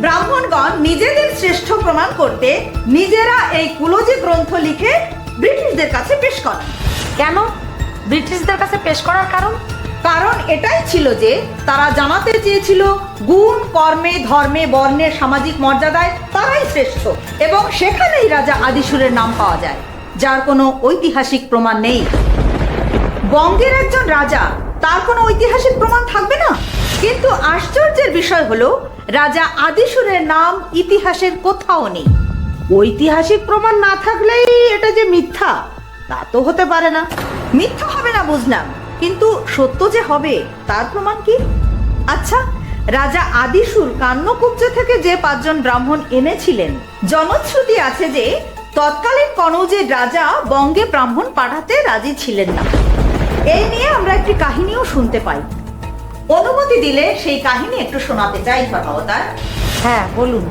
ব্রাহ্মণগণ নিজেদের শ্রেষ্ঠ প্রমাণ করতে নিজেরা এই কুলজি গ্রন্থ লিখে ব্রিটিশদের কাছে পেশ করেন। কেন ব্রিটিশদের কাছে পেশ করার কারণ? কারণ এটাই ছিল যে তারা জানাতে চেয়েছিল গুণ, কর্মে, ধর্মে, বর্ণে, সামাজিক মর্যাদায় তারাই শ্রেষ্ঠ, এবং সেখানেই রাজা আদিশুরের নাম পাওয়া যায়, যার কোনো ঐতিহাসিক প্রমাণ নেই। বঙ্গের একজন রাজা, তার কোনো ঐতিহাসিক প্রমাণ থাকবে না? কিন্তু আশ্চর্যের বিষয় হলো রাজা আদিশুরের নাম ইতিহাসের কোথাও নেই। ঐতিহাসিক প্রমাণ না থাকলেই এটা যে মিথ্যা, তা তো হতে পারে না। মিথ্যা হবে না বুঝলাম, কিন্তু সত্য যে হবে তার প্রমাণ কি? আচ্ছা, রাজা আদিশুর কান্যকুব্জ থেকে যে 5 জন ব্রাহ্মণ এনেছিলেন, জনশ্রুতি আছে যে তৎকালীন কনৌজের রাজা বঙ্গে ব্রাহ্মণ পাঠাতে রাজি ছিলেন না। এই নিয়ে আমরা একটি কাহিনীও শুনতে পাই। অনুমতি দিলে সেই কাহিনী একটু শোনাতে চাই ধর্মাবতার। হ্যাঁ বলুন।